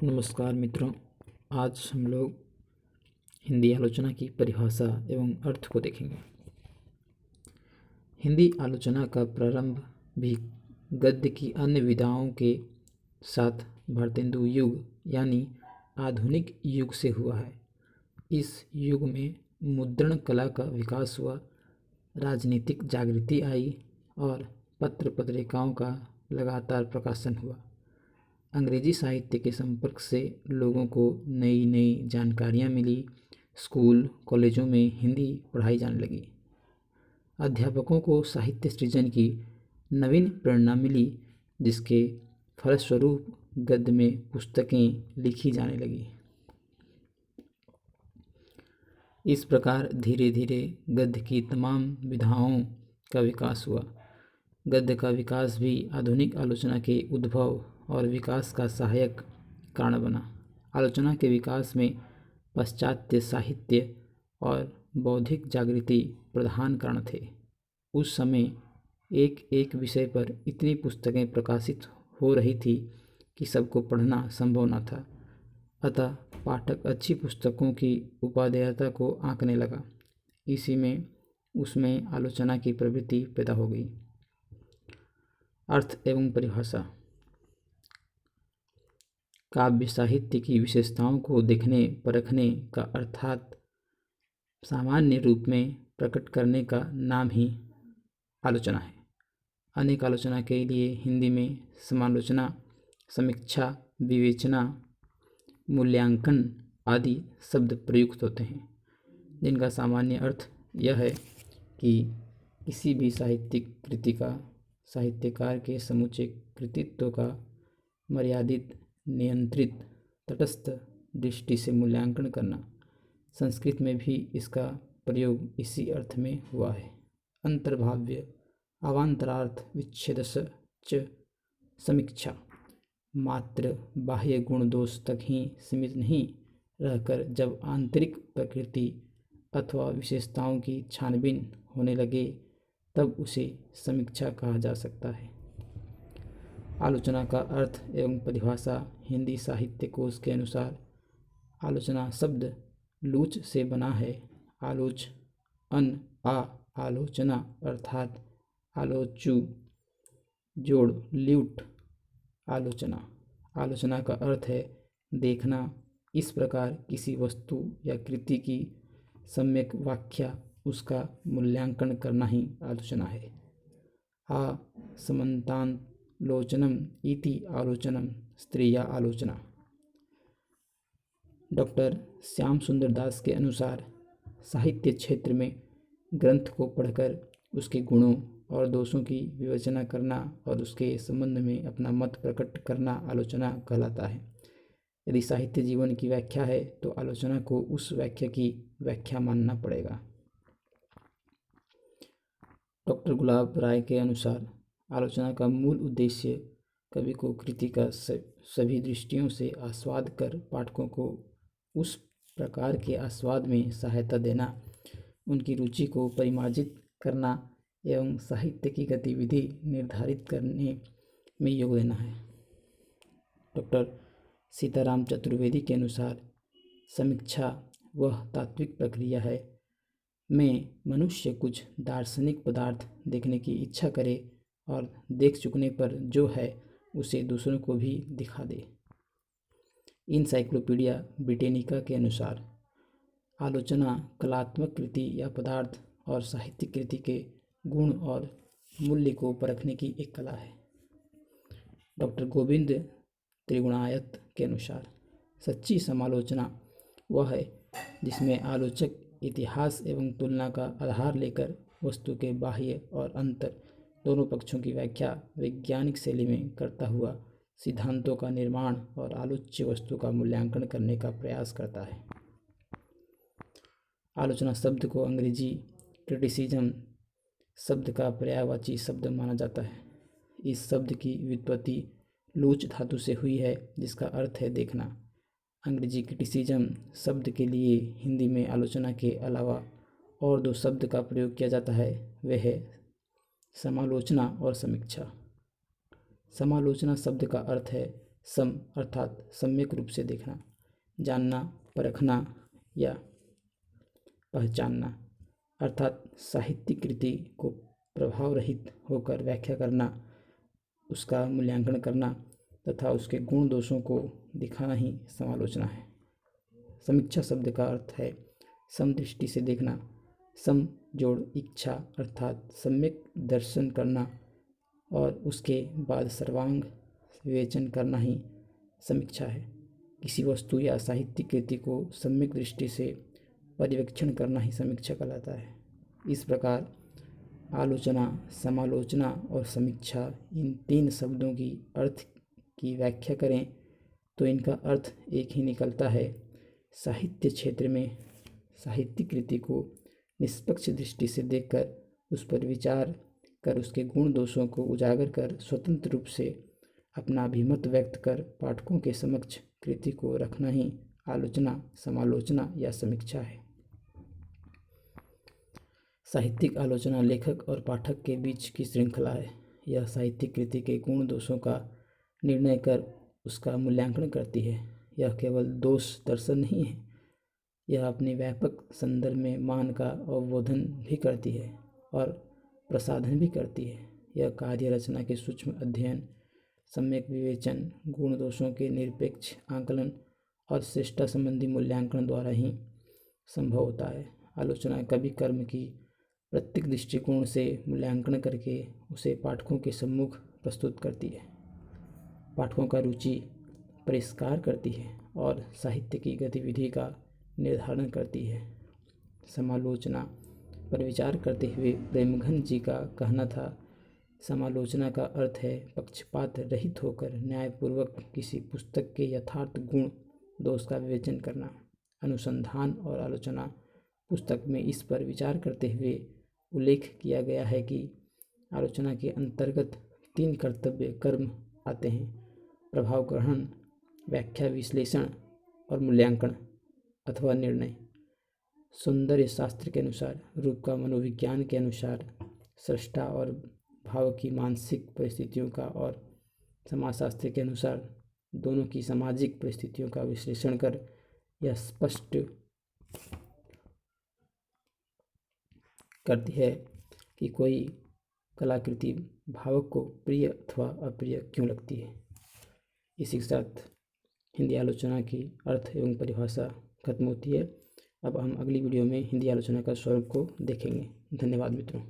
नमस्कार मित्रों, आज हम लोग हिंदी आलोचना की परिभाषा एवं अर्थ को देखेंगे। हिंदी आलोचना का प्रारंभ भी गद्य की अन्य विधाओं के साथ भारतेंदु युग यानी आधुनिक युग से हुआ है। इस युग में मुद्रण कला का विकास हुआ, राजनीतिक जागृति आई और पत्र पत्रिकाओं का लगातार प्रकाशन हुआ। अंग्रेजी साहित्य के संपर्क से लोगों को नई नई जानकारियाँ मिली। स्कूल कॉलेजों में हिंदी पढ़ाई जाने लगी। अध्यापकों को साहित्य सृजन की नवीन प्रेरणा मिली, जिसके फलस्वरूप गद्य में पुस्तकें लिखी जाने लगी। इस प्रकार धीरे धीरे गद्य की तमाम विधाओं का विकास हुआ। गद्य का विकास भी आधुनिक आलोचना के उद्भव और विकास का सहायक कारण बना। आलोचना के विकास में पाश्चात्य साहित्य और बौद्धिक जागृति प्रधान कारण थे। उस समय एक एक विषय पर इतनी पुस्तकें प्रकाशित हो रही थी कि सबको पढ़ना संभव न था। अतः पाठक अच्छी पुस्तकों की उपादेयता को आंकने लगा। इसी में उसमें आलोचना की प्रवृत्ति पैदा हो गई। अर्थ एवं परिभाषा। काव्य साहित्य की विशेषताओं को देखने परखने का अर्थात सामान्य रूप में प्रकट करने का नाम ही आलोचना है। अनेक आलोचना के लिए हिंदी में समालोचना, समीक्षा, विवेचना, मूल्यांकन आदि शब्द प्रयुक्त होते हैं, जिनका सामान्य अर्थ यह है कि किसी भी साहित्यिक कृति का साहित्यकार के समूचे कृतित्व का मर्यादित, नियंत्रित, तटस्थ दृष्टि से मूल्यांकन करना। संस्कृत में भी इसका प्रयोग इसी अर्थ में हुआ है। अंतर्भाव्य अवान्तरार्थ विच्छेदश च समीक्षा। मात्र बाह्य गुण दोष तक ही सीमित नहीं रहकर जब आंतरिक प्रकृति अथवा विशेषताओं की छानबीन होने लगे तब उसे समीक्षा कहा जा सकता है। आलोचना का अर्थ एवं परिभाषा। हिंदी साहित्य कोश के अनुसार आलोचना शब्द लूच से बना है। आलोच अन आ आलोचना अर्थात आलोचु जोड़ ल्यूट आलोचना। आलोचना का अर्थ है देखना। इस प्रकार किसी वस्तु या कृति की सम्यक व्याख्या, उसका मूल्यांकन करना ही आलोचना है। आ समन्तालोचनम इति आलोचनम स्त्रीया आलोचना। डॉक्टर श्याम सुंदर दास के अनुसार साहित्य क्षेत्र में ग्रंथ को पढ़कर उसके गुणों और दोषों की विवेचना करना और उसके संबंध में अपना मत प्रकट करना आलोचना कहलाता है। यदि साहित्य जीवन की व्याख्या है तो आलोचना को उस व्याख्या की व्याख्या मानना पड़ेगा। डॉक्टर गुलाब राय के अनुसार आलोचना का मूल उद्देश्य कवि को कृति का सभी दृष्टियों से आस्वाद कर पाठकों को उस प्रकार के आस्वाद में सहायता देना, उनकी रुचि को परिमार्जित करना एवं साहित्य की गतिविधि निर्धारित करने में योग देना है। डॉक्टर सीताराम चतुर्वेदी के अनुसार समीक्षा वह तात्विक प्रक्रिया है में मनुष्य कुछ दार्शनिक पदार्थ देखने की इच्छा करे और देख चुकने पर जो है उसे दूसरों को भी दिखा दे। इनसाइक्लोपीडिया ब्रिटेनिका के अनुसार आलोचना कलात्मक कृति या पदार्थ और साहित्यिक कृति के गुण और मूल्य को परखने की एक कला है। डॉक्टर गोविंद त्रिगुणायत के अनुसार सच्ची समालोचना वह है जिसमें आलोचक इतिहास एवं तुलना का आधार लेकर वस्तु के बाह्य और अंतर दोनों पक्षों की व्याख्या वैज्ञानिक शैली में करता हुआ सिद्धांतों का निर्माण और आलोच्य वस्तु का मूल्यांकन करने का प्रयास करता है। आलोचना शब्द को अंग्रेजी क्रिटिसिज्म शब्द का पर्यायवाची शब्द माना जाता है। इस शब्द की व्युत्पत्ति लूच धातु से हुई है, जिसका अर्थ है देखना। अंग्रेजी क्रिटिसिज्म शब्द के लिए हिंदी में आलोचना के अलावा और दो शब्द का प्रयोग किया जाता है, वे है समालोचना और समीक्षा। समालोचना शब्द का अर्थ है सम अर्थात सम्यक रूप से देखना, जानना, परखना या पहचानना अर्थात साहित्यिक कृति को प्रभाव रहित होकर व्याख्या करना, उसका मूल्यांकन करना तथा उसके गुण दोषों को दिखाना ही समालोचना है। समीक्षा शब्द का अर्थ है समदृष्टि से देखना, सम जोड़ इच्छा अर्थात सम्यक दर्शन करना और उसके बाद सर्वांग विवेचन करना ही समीक्षा है। किसी वस्तु या साहित्यिक कृति को सम्यक दृष्टि से पर्यवेक्षण करना ही समीक्षा कहलाता है। इस प्रकार आलोचना, समालोचना और समीक्षा इन तीन शब्दों की अर्थ की व्याख्या करें तो इनका अर्थ एक ही निकलता है। साहित्य क्षेत्र में साहित्यिक कृति को निष्पक्ष दृष्टि से देखकर उस पर विचार कर उसके गुण दोषों को उजागर कर स्वतंत्र रूप से अपना अभिमत व्यक्त कर पाठकों के समक्ष कृति को रखना ही आलोचना, समालोचना या समीक्षा है। साहित्यिक आलोचना लेखक और पाठक के बीच की श्रृंखला है। यह साहित्यिक कृति के गुण दोषों का निर्णय कर उसका मूल्यांकन करती है। यह केवल दोष दर्शन नहीं है, यह अपने व्यापक संदर्भ में मान का अवबोधन भी करती है और प्रसाधन भी करती है। यह कार्य रचना के सूक्ष्म अध्ययन, सम्यक विवेचन, गुण दोषों के निरपेक्ष आकलन और श्रेष्ठता संबंधी मूल्यांकन द्वारा ही संभव होता है। आलोचना कवि कर्म की प्रत्येक दृष्टिकोण से मूल्यांकन करके उसे पाठकों के सम्मुख प्रस्तुत करती है, पाठकों का रुचि परिष्कार करती है और साहित्य की गतिविधि का निर्धारण करती है। समालोचना पर विचार करते हुए प्रेमघन जी का कहना था, समालोचना का अर्थ है पक्षपात रहित होकर न्यायपूर्वक किसी पुस्तक के यथार्थ गुण दोष का विवेचन करना। अनुसंधान और आलोचना पुस्तक में इस पर विचार करते हुए उल्लेख किया गया है कि आलोचना के अंतर्गत तीन कर्तव्य कर्म आते हैं: प्रभाव ग्रहण, व्याख्या विश्लेषण और मूल्यांकन अथवा निर्णय। सौंदर्य शास्त्र के अनुसार, रूप का मनोविज्ञान के अनुसार, सृष्टा और भाव की मानसिक परिस्थितियों का और समाजशास्त्र के अनुसार दोनों की सामाजिक परिस्थितियों का विश्लेषण कर यह स्पष्ट करती है कि कोई कलाकृति भावक को प्रिय अथवा अप्रिय क्यों लगती है। इसी के साथ हिंदी आलोचना की अर्थ एवं परिभाषा खत्म होती है। अब हम अगली वीडियो में हिंदी आलोचना का स्वरूप को देखेंगे। धन्यवाद मित्रों।